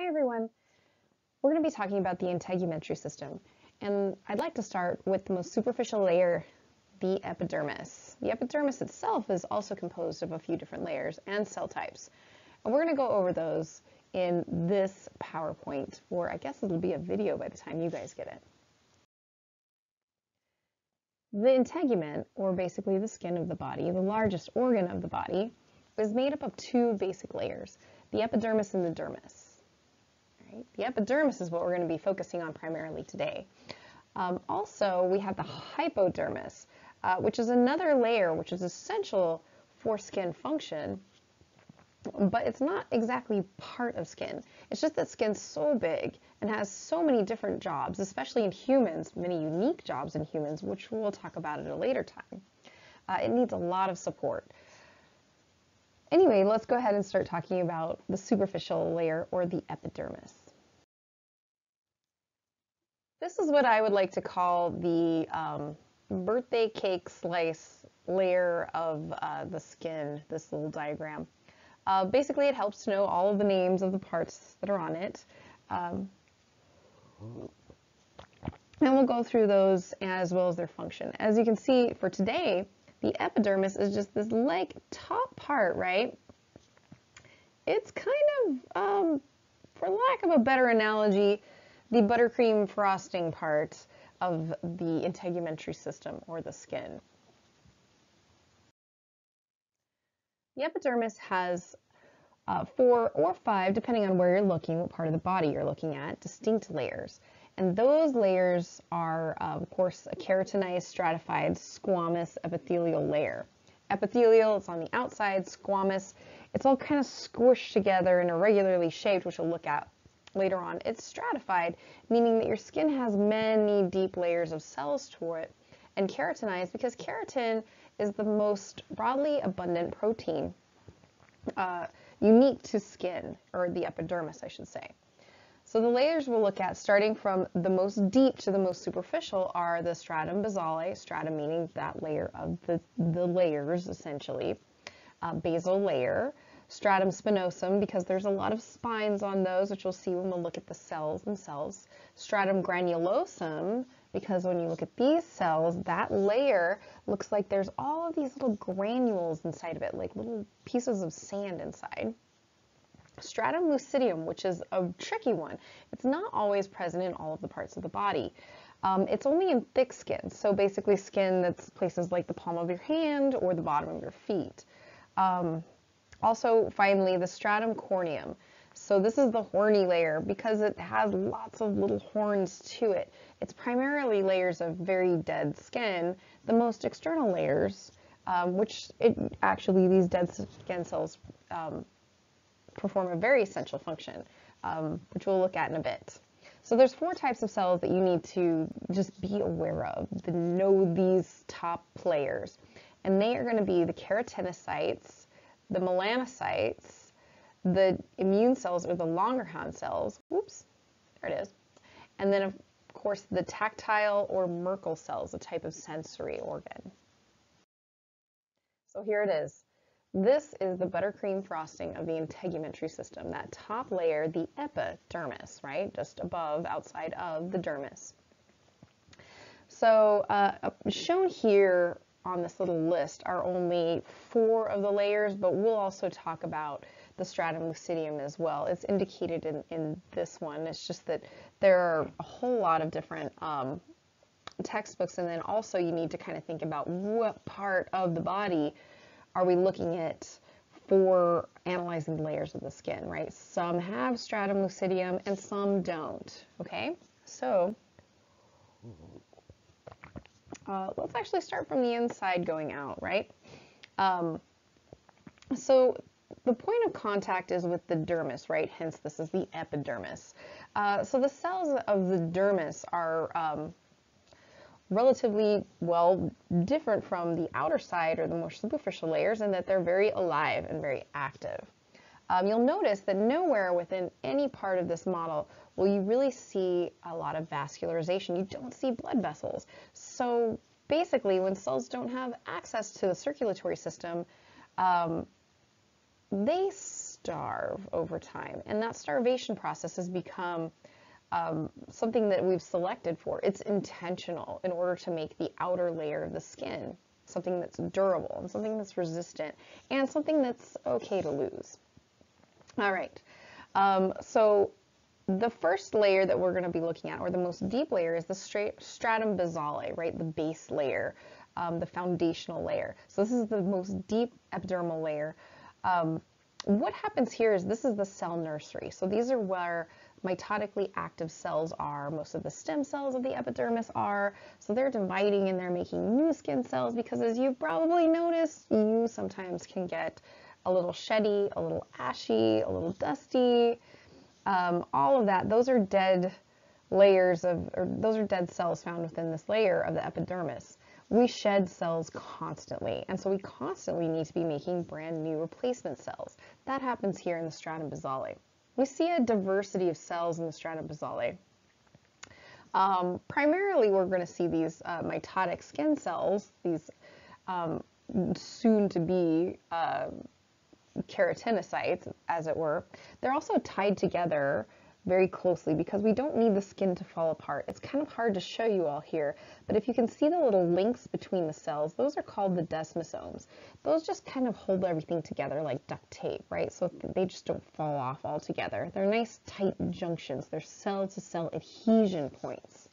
everyone. We're going to be talking about the integumentary system, and I'd like to start with the most superficial layer, the epidermis. The epidermis itself is also composed of a few different layers and cell types, and we're going to go over those in this PowerPoint, or I guess it'll be a video by the time you guys get it. The integument, or basically the skin of the body, the largest organ of the body, is made up of two basic layers, the epidermis and the dermis. Right? The epidermis is what we're going to be focusing on primarily today. Also, we have the hypodermis, which is another layer which is essential for skin function, but it's not exactly part of skin. It's just that skin's so big and has so many different jobs, especially in humans, many unique jobs in humans, which we'll talk about at a later time. It needs a lot of support. Anyway, let's go ahead and start talking about the superficial layer, or the epidermis. This is what I would like to call the birthday cake slice layer of the skin, this little diagram. Basically, it helps to know all of the names of the parts that are on it. And we'll go through those as well as their function. As you can see for today, the epidermis is just this like top part, right? It's kind of, for lack of a better analogy, the buttercream frosting part of the integumentary system, or the skin. The epidermis has 4 or 5, depending on where you're looking, what part of the body you're looking at, distinct layers. And those layers are, of course, a keratinized, stratified, squamous epithelial layer. Epithelial, it's on the outside. Squamous, it's all kind of squished together and irregularly shaped, which we'll look at later on. It's stratified, meaning that your skin has many deep layers of cells to it. And keratinized, because keratin is the most broadly abundant protein unique to skin, or the epidermis, I should say. So the layers we'll look at, starting from the most deep to the most superficial, are the stratum basale, stratum meaning that layer of the layers, essentially, basal layer, stratum spinosum, because there's a lot of spines on those, which we'll see when we'll look at the cells themselves, stratum granulosum, because when you look at these cells, that layer looks like there's all of these little granules inside of it, like little pieces of sand inside. Stratum lucidium, which is a tricky one. It's not always present in all of the parts of the body. It's only in thick skin, so basically skin that's places like the palm of your hand or the bottom of your feet. Also, finally, the stratum corneum. So this is the horny layer because it has lots of little horns to it. It's primarily layers of very dead skin, the most external layers, which these dead skin cells perform a very essential function, which we'll look at in a bit. So there's 4 types of cells that you need to just be aware of, to know these top layers. And they are going to be the keratinocytes, the melanocytes, the immune cells, or the Langerhans cells. Oops, there it is. And then, of course, the tactile or Merkel cells, a type of sensory organ. So here it is. This is the buttercream frosting of the integumentary system, that top layer, the epidermis, right? Just above, outside of the dermis. So shown here on this little list are only 4 of the layers, but we'll also talk about the stratum lucidium as well. It's indicated in this one. It's just that there are a whole lot of different textbooks, and then also you need to kind of think about what part of the body are we looking at for analyzing the layers of the skin, right? Some have stratum lucidium and some don't, okay? So let's actually start from the inside going out, right? So the point of contact is with the dermis, right? Hence, this is the epidermis. So the cells of the dermis are relatively, well, different from the outer side or the more superficial layers in that they're very alive and very active. You'll notice that nowhere within any part of this model will you really see a lot of vascularization. You don't see blood vessels. So basically, when cells don't have access to the circulatory system, they starve over time. And that starvation process has become something that we've selected for. It's intentional in order to make the outer layer of the skin something that's durable and something that's resistant and something that's okay to lose. All right, so the first layer that we're going to be looking at, or the most deep layer, is the stratum basale, right? The base layer, the foundational layer. So this is the most deep epidermal layer. What happens here is this is the cell nursery. So these are where mitotically active cells are. Most of the stem cells of the epidermis are. So they're dividing and they're making new skin cells because, as you've probably noticed, you sometimes can get a little sheddy, a little ashy, a little dusty. All of that, those are dead layers of, or those are dead cells found within this layer of the epidermis. We shed cells constantly, and so we constantly need to be making brand new replacement cells. That happens here in the stratum basale. We see a diversity of cells in the stratum basale. Primarily, we're going to see these mitotic skin cells, these soon-to-be keratinocytes, as it were. They're also tied together very closely because we don't need the skin to fall apart. It's kind of hard to show you all here, but if you can see the little links between the cells, those are called the desmosomes. Those just kind of hold everything together like duct tape, right? So they just don't fall off altogether. They're nice tight junctions. They're cell-to-cell adhesion points.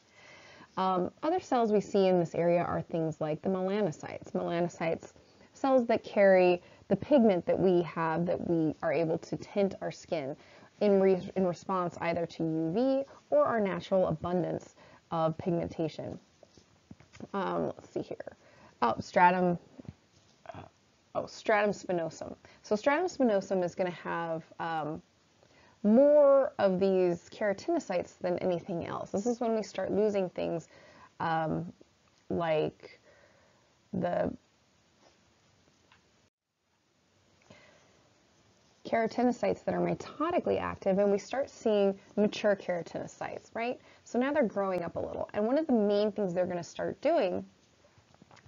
Other cells we see in this area are things like the melanocytes. Melanocytes, cells that carry the pigment that we have, that we are able to tint our skin in response either to UV or our natural abundance of pigmentation. Let's see here. Stratum spinosum. So stratum spinosum is going to have more of these keratinocytes than anything else. This is when we start losing things like the keratinocytes that are mitotically active, and we start seeing mature keratinocytes, right? So now they're growing up a little, and one of the main things they're going to start doing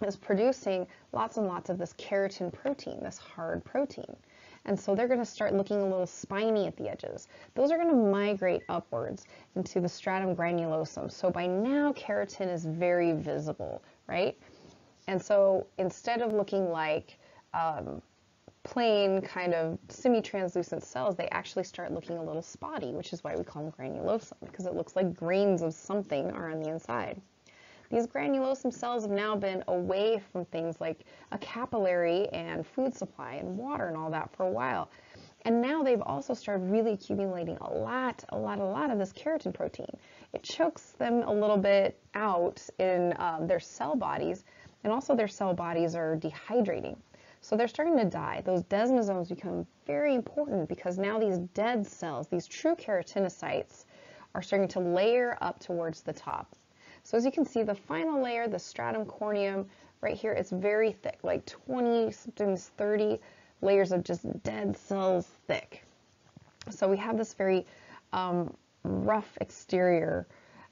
is producing lots and lots of this keratin protein, this hard protein. And so they're going to start looking a little spiny at the edges. Those are going to migrate upwards into the stratum granulosum. So by now, keratin is very visible, right? And so instead of looking like plain kind of semi-translucent cells, they actually start looking a little spotty, which is why we call them granulosum, because it looks like grains of something are on the inside. These granulosum cells have now been away from things like a capillary and food supply and water and all that for a while. And now they've also started really accumulating a lot of this keratin protein. It chokes them a little bit out in their cell bodies, and also their cell bodies are dehydrating. So they're starting to die. Those desmosomes become very important because now these dead cells, these true keratinocytes, are starting to layer up towards the top. So as you can see, the final layer, the stratum corneum, right here, it's very thick, like 20, sometimes 30 layers of just dead cells thick. So we have this very rough exterior.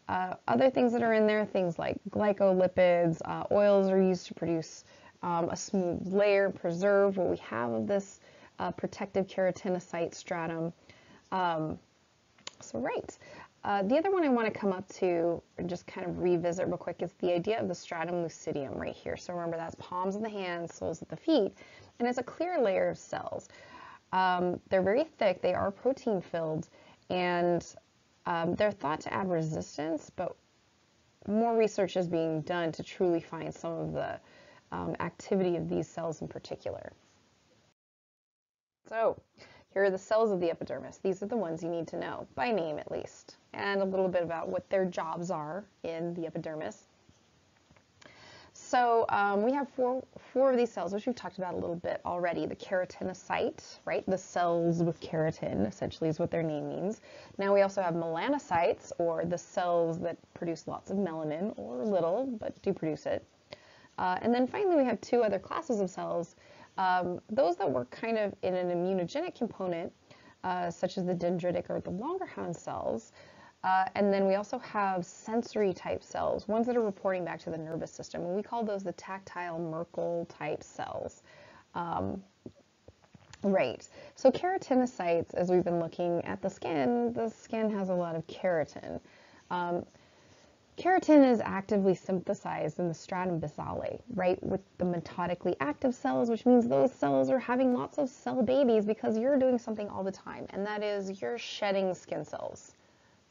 Other things that are in there, things like glycolipids, oils are used to produce a smooth layer, preserve what we have of this protective keratinocyte stratum. The other one I want to come up to and just kind of revisit real quick is the idea of the stratum lucidium right here. So remember, that's palms of the hands, soles of the feet, and it's a clear layer of cells. They're very thick, they are protein filled, and they're thought to add resistance, but more research is being done to truly find some of the activity of these cells in particular. So here are the cells of the epidermis. These are the ones you need to know, by name at least, and a little bit about what their jobs are in the epidermis. So we have four of these cells, which we've talked about a little bit already. The keratinocyte, right? The cells with keratin, essentially, is what their name means. Now we also have melanocytes, or the cells that produce lots of melanin, or little, but do produce it. And then finally, we have two other classes of cells, those that work kind of in an immunogenic component, such as the dendritic or the Langerhans cells. And then we also have sensory type cells, ones that are reporting back to the nervous system. And we call those the tactile Merkel type cells. Right. So keratinocytes, as we've been looking at the skin has a lot of keratin. Um, Keratin is actively synthesized in the stratum basale, right, with the metodically active cells, which means those cells are having lots of cell babies because you're doing something all the time, and that is you're shedding skin cells.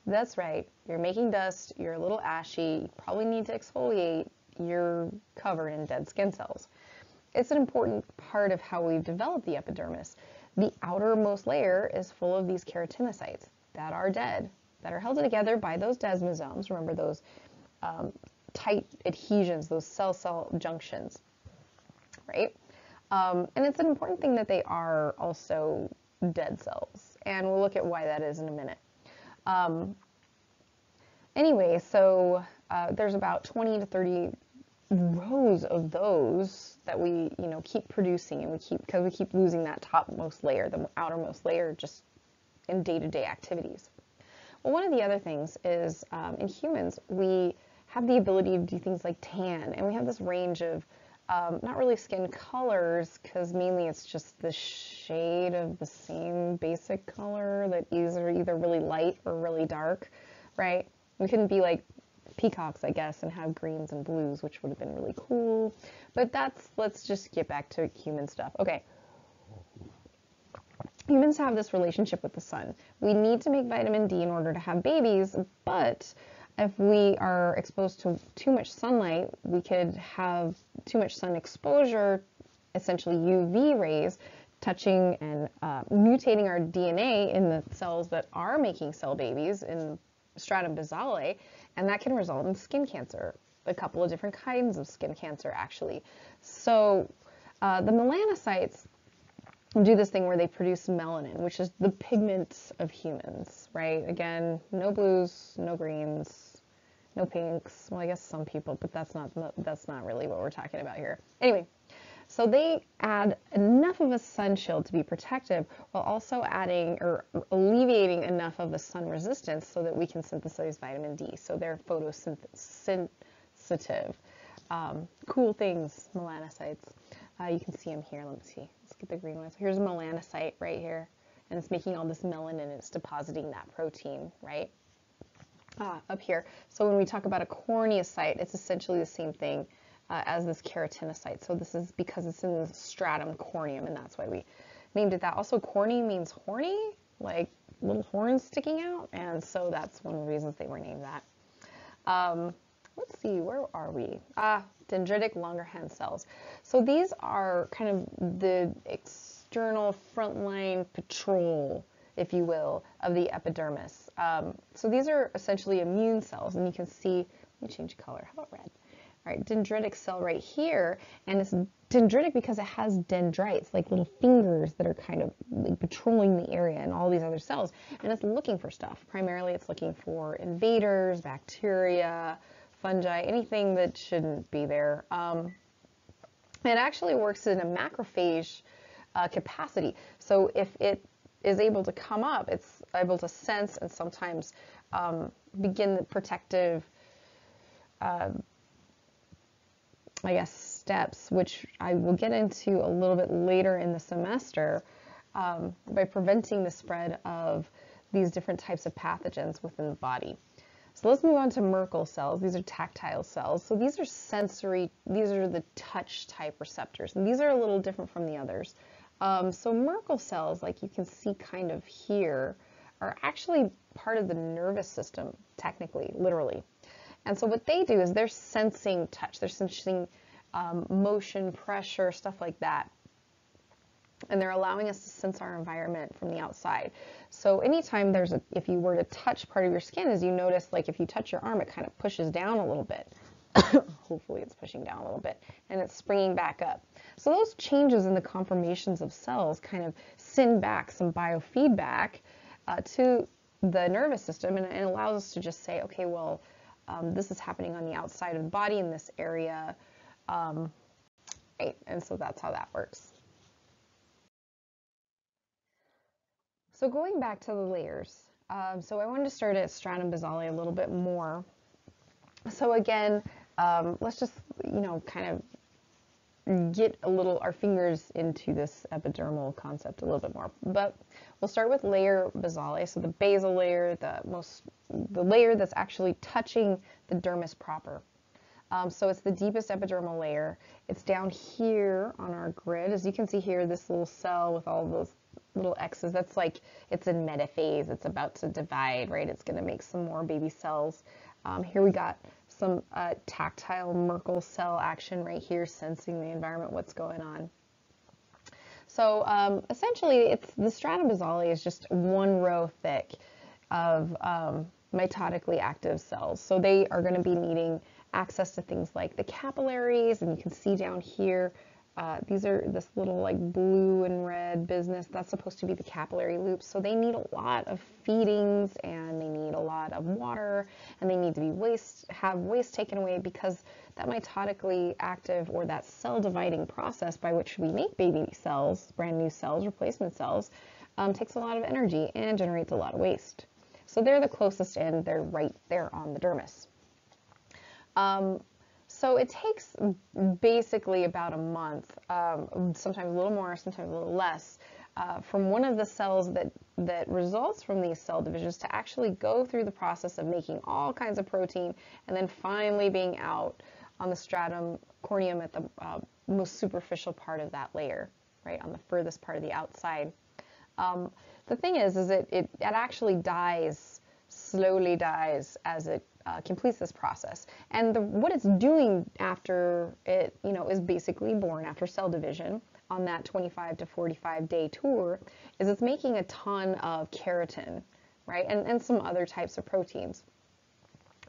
That's right, you're making dust, you're a little ashy, you probably need to exfoliate, you're covered in dead skin cells. It's an important part of how we've developed the epidermis. The outermost layer is full of these keratinocytes that are dead, that are held together by those desmosomes. Remember those tight adhesions, those cell-cell junctions, right? And it's an important thing that they are also dead cells, and we'll look at why that is in a minute. Anyway, so there's about 20 to 30 rows of those that we, keep producing, and because we keep losing that topmost layer, the outermost layer, just in day-to-day activities. Well, one of the other things is in humans, we have the ability to do things like tan, and we have this range of not really skin colors, because mainly it's just the shade of the same basic color that is either really light or really dark, right? We couldn't be like peacocks, I guess, and have greens and blues, which would have been really cool. But let's just get back to human stuff. Okay. Humans have this relationship with the sun. We need to make vitamin D in order to have babies, but if we are exposed to too much sunlight, we could have too much sun exposure, essentially UV rays, touching and mutating our DNA in the cells that are making cell babies in stratum basale, and that can result in skin cancer, a couple of different kinds of skin cancer, actually. So the melanocytes do this thing where they produce melanin, which is the pigment of humans, right? Again, no blues, no greens, no pinks. Well, I guess some people, but that's not really what we're talking about here. Anyway, so they add enough of a sun shield to be protective while also adding or alleviating enough of the sun resistance so that we can synthesize vitamin D. So they're photosensitive. Cool things, melanocytes. You can see them here. Let me see. Let's get the green ones. Here's a melanocyte right here, and it's making all this melanin, and it's depositing that protein, right? Up here. So when we talk about a corneocyte, it's essentially the same thing as this keratinocyte. So this is because it's in the stratum corneum, and that's why we named it that. Also, corny means horny, like little horns sticking out, and so that's one of the reasons they were named that. Let's see, where are we? Dendritic Langerhans cells. So these are kind of the external frontline patrol, if you will, of the epidermis. So these are essentially immune cells, and you can see, let me change color, how about red? All right, dendritic cell right here, and it's dendritic because it has dendrites, like little fingers that are kind of like patrolling the area, and all these other cells, and it's looking for stuff. Primarily, it's looking for invaders, bacteria, fungi, anything that shouldn't be there. It actually works in a macrophage capacity. So if it is able to come up, it's able to sense and sometimes begin the protective, I guess, steps, which I will get into a little bit later in the semester, by preventing the spread of these different types of pathogens within the body. So let's move on to Merkel cells. These are tactile cells. So these are sensory, these are the touch type receptors, and these are a little different from the others. So Merkel cells, like you can see kind of here, are actually part of the nervous system, technically, literally. And so what they do is they're sensing touch, they're sensing motion, pressure, stuff like that. And they're allowing us to sense our environment from the outside. So anytime if you were to touch part of your skin, as you notice, like if you touch your arm, it kind of pushes down a little bit. Hopefully it's pushing down a little bit, and it's springing back up. So those changes in the conformations of cells kind of send back some biofeedback to the nervous system, and it allows us to just say, okay, well, this is happening on the outside of the body in this area, right? And so that's how that works. So going back to the layers, so I wanted to start at stratum basale a little bit more. So again, let's just, kind of get our fingers into this epidermal concept a little bit more. But we'll start with layer basale, so the basal layer, the layer that's actually touching the dermis proper. So it's the deepest epidermal layer. It's down here on our grid. As you can see here, this little cell with all those little X's, that's like, it's in metaphase. It's about to divide, right? It's going to make some more baby cells. Here we got some tactile Merkel cell action right here, sensing the environment, what's going on. So essentially, it's the stratum basale is just one row thick of mitotically active cells. So they are going to be needing access to things like the capillaries, and you can see down here, these are this little like blue and red business. That's supposed to be the capillary loops. So they need a lot of feedings, and they need a lot of water, and they need to be have waste taken away, because that mitotically active, or that cell dividing process by which we make baby cells, brand new cells, replacement cells, takes a lot of energy and generates a lot of waste. So they're the closest in, they're right there on the dermis. So it takes basically about a month, sometimes a little more, sometimes a little less, from one of the cells that results from these cell divisions to actually go through the process of making all kinds of protein, and then finally being out on the stratum corneum at the most superficial part of that layer, right, on the furthest part of the outside. The thing is it actually dies, slowly dies as it completes this process. And what it's doing after it, is basically born after cell division on that 25 to 45 day tour, is it's making a ton of keratin, right, and some other types of proteins.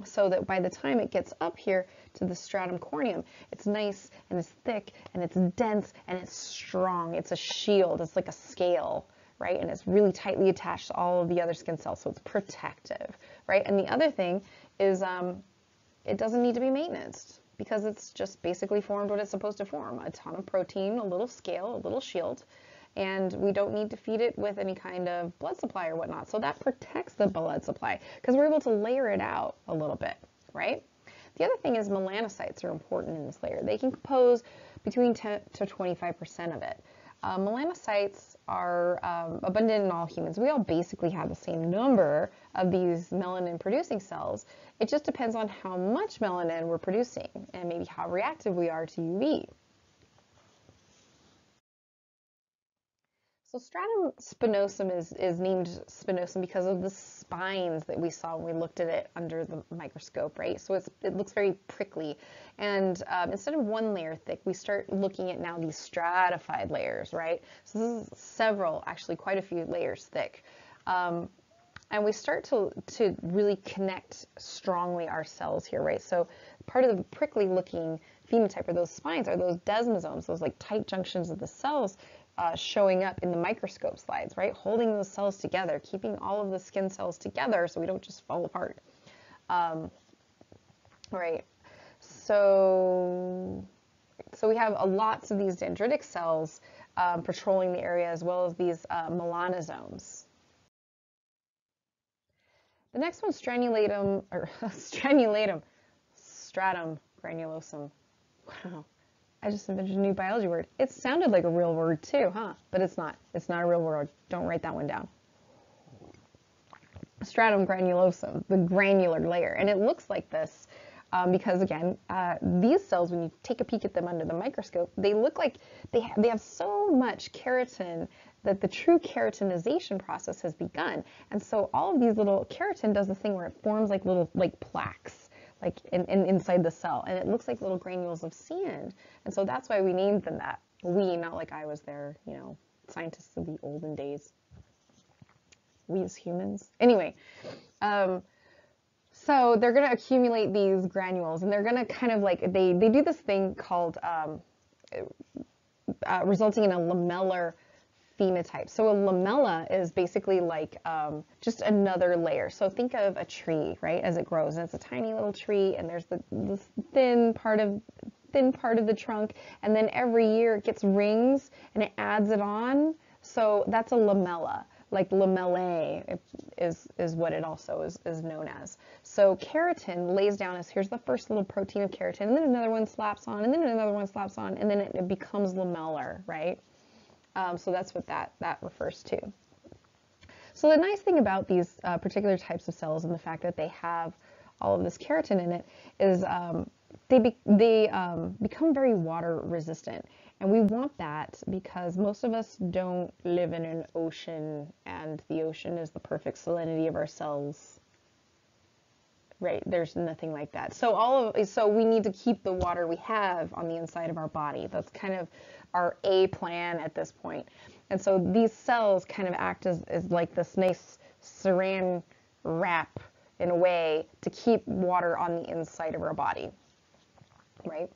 So that by the time it gets up here to the stratum corneum, it's nice and it's thick and it's dense and it's strong. It's a shield. It's like a scale, right? And it's really tightly attached to all of the other skin cells, so it's protective, right? And the other thing is it doesn't need to be maintained, because it's just basically formed what it's supposed to form: a ton of protein, a little scale, a little shield, and we don't need to feed it with any kind of blood supply or whatnot. So that protects the blood supply, because we're able to layer it out a little bit, right? The other thing is melanocytes are important in this layer. They can compose between 10 to 25% of it. Melanocytes are abundant in all humans. We all basically have the same number of these melanin-producing cells. It just depends on how much melanin we're producing, and maybe how reactive we are to UV. So stratum spinosum is named spinosum because of the spines that we saw when we looked at it under the microscope, right? So it looks very prickly. And instead of one layer thick, we start looking at now these stratified layers, right? So this is several, actually quite a few layers thick. And we start to really connect strongly our cells here, right? So part of the prickly looking phenotype, or those spines, are those desmosomes, those like tight junctions of the cells showing up in the microscope slides, right? Holding those cells together, keeping all of the skin cells together so we don't just fall apart. Right. So we have lots of these dendritic cells patrolling the area, as well as these melanosomes. The next one's strenulatum, or stratum granulosum. Wow. I just invented a new biology word. It sounded like a real word too, huh? But it's not. It's not a real word. Don't write that one down. Stratum granulosum, the granular layer. And it looks like this because, again, these cells, when you take a peek at them under the microscope, they look like they have so much keratin that the true keratinization process has begun. And so all of these little keratin does this thing where it forms like little plaques, like inside the cell, and it looks like little granules of sand. And so that's why we named them that. We, not like I was there, scientists of the olden days. We as humans. Anyway, so they're going to accumulate these granules, and they're going to kind of like, they do this thing called resulting in a lamellar phenotype. So a lamella is basically like just another layer. So think of a tree, right, as it grows, and it's a tiny little tree, and there's this thin part of the trunk, and then every year it gets rings and it adds it on. So that's a lamella. like lamellae is what it also is known as. So keratin lays down as, here's the first little protein of keratin, and then another one slaps on, and then another one slaps on, and then it becomes lamellar, right? So that's what that refers to. So the nice thing about these particular types of cells and the fact that they have all of this keratin in it is they become very water resistant. And we want that because most of us don't live in an ocean, and the ocean is the perfect salinity of our cells. Right, there's nothing like that. So so we need to keep the water we have on the inside of our body. That's kind of our A plan at this point. And so these cells kind of act as like this nice saran wrap in a way to keep water on the inside of our body, right?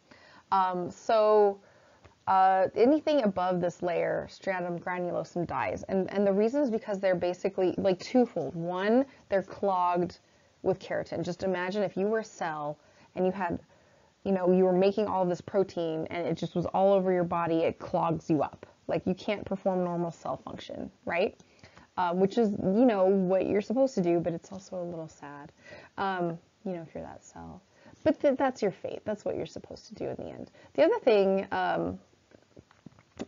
Anything above this layer, stratum granulosum, dies. And the reason is because they're basically like twofold. One, they're clogged with keratin. Just imagine if you were a cell and you had, you were making all this protein and it just was all over your body, it clogs you up. Like you can't perform normal cell function, right? Which is, what you're supposed to do, but it's also a little sad, if you're that cell. But that's your fate. That's what you're supposed to do in the end. The other thing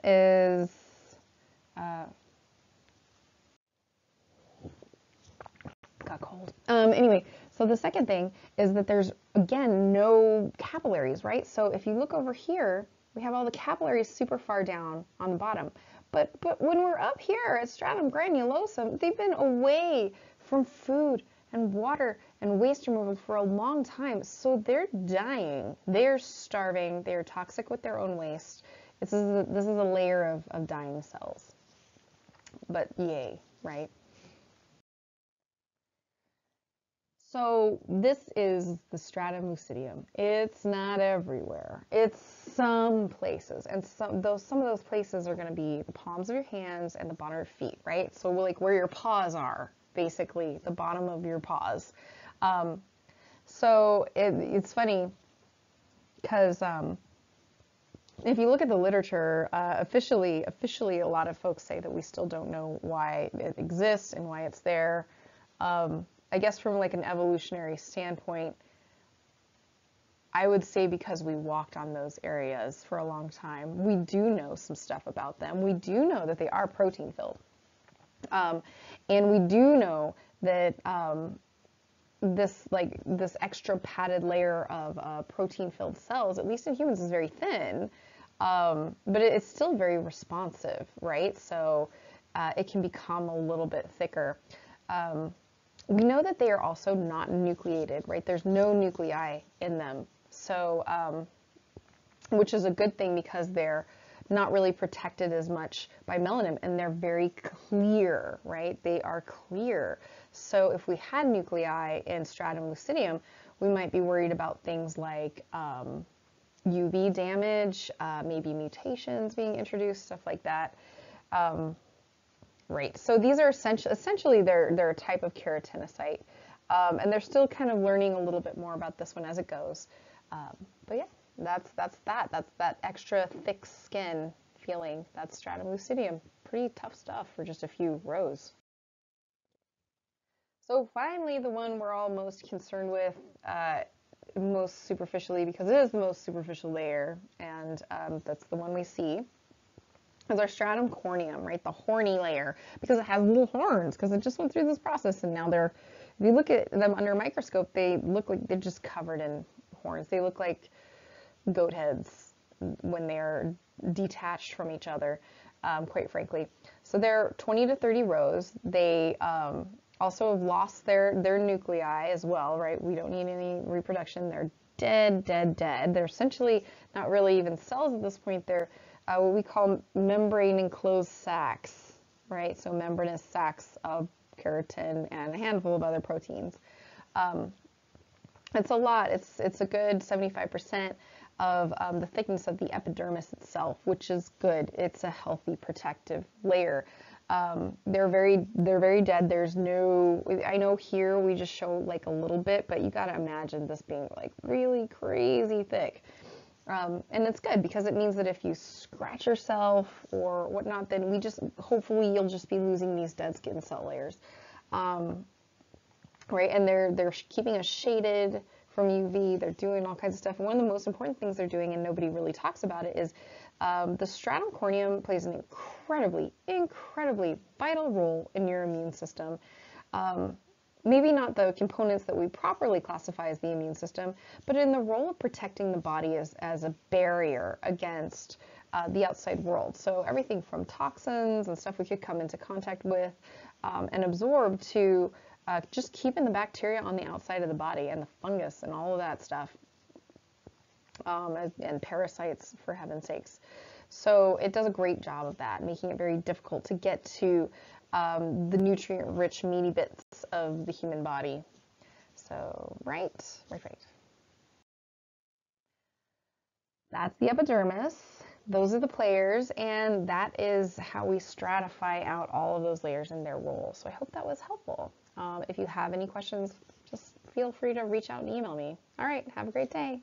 is, got cold. Anyway, so the second thing is that there's, again, no capillaries, right? So if you look over here, we have all the capillaries super far down on the bottom. But when we're up here at stratum granulosum, they've been away from food and water and waste removal for a long time. So they're dying. They're starving. They're toxic with their own waste. This is a layer of dying cells. But yay, right? So this is the stratum lucidium. It's not everywhere. It's some places, and some of those places are going to be the palms of your hands and the bottom of your feet, right? So like where your paws are, basically the bottom of your paws. So it's funny because if you look at the literature, officially, a lot of folks say that we still don't know why it exists and why it's there. I guess from like an evolutionary standpoint, I would say because we walked on those areas for a long time, we do know some stuff about them. We do know that they are protein filled. And we do know that this extra padded layer of protein filled cells, at least in humans, is very thin, but it's still very responsive, right? So it can become a little bit thicker. We know that they are also not nucleated, right? There's no nuclei in them. So, which is a good thing because they're not really protected as much by melanin, and they're very clear, right? They are clear. So if we had nuclei in stratum lucidium, we might be worried about things like UV damage, maybe mutations being introduced, stuff like that. Right, so these are essentially they're a type of keratinocyte, and they're still kind of learning a little bit more about this one as it goes. But yeah, that's that extra thick skin feeling. That's stratum lucidium. Pretty tough stuff for just a few rows. So finally, the one we're all most concerned with, most superficially, because it is the most superficial layer, and that's the one we see, is our stratum corneum, right? The horny layer, because it has little horns, because it just went through this process, and now they're, if you look at them under a microscope, they look like they're just covered in horns. They look like goat heads when they're detached from each other, quite frankly. So they're 20 to 30 rows. They also have lost their nuclei as well, right? We don't need any reproduction. They're dead. They're essentially not really even cells at this point. They're what we call membrane enclosed sacs, right? So membranous sacs of keratin and a handful of other proteins. It's a lot. It's a good 75% of the thickness of the epidermis itself, which is good. It's a healthy protective layer. They're very dead. There's no, I know here we just show like a little bit, but you got to imagine this being like really crazy thick. And it's good because it means that if you scratch yourself or whatnot, then hopefully you'll just be losing these dead skin cell layers. Right? And they're keeping us shaded from UV. They're doing all kinds of stuff. And one of the most important things they're doing, and nobody really talks about it, is the stratum corneum plays an incredibly vital role in your immune system. Maybe not the components that we properly classify as the immune system, but in the role of protecting the body as a barrier against the outside world. So everything from toxins and stuff we could come into contact with and absorb to just keeping the bacteria on the outside of the body and the fungus and all of that stuff, and parasites, for heaven's sakes. So it does a great job of that, making it very difficult to get to the nutrient-rich, meaty bits of the human body. So, right. That's the epidermis. Those are the players, and that is how we stratify out all of those layers and their roles. So I hope that was helpful. If you have any questions, just feel free to reach out and email me. All right, have a great day.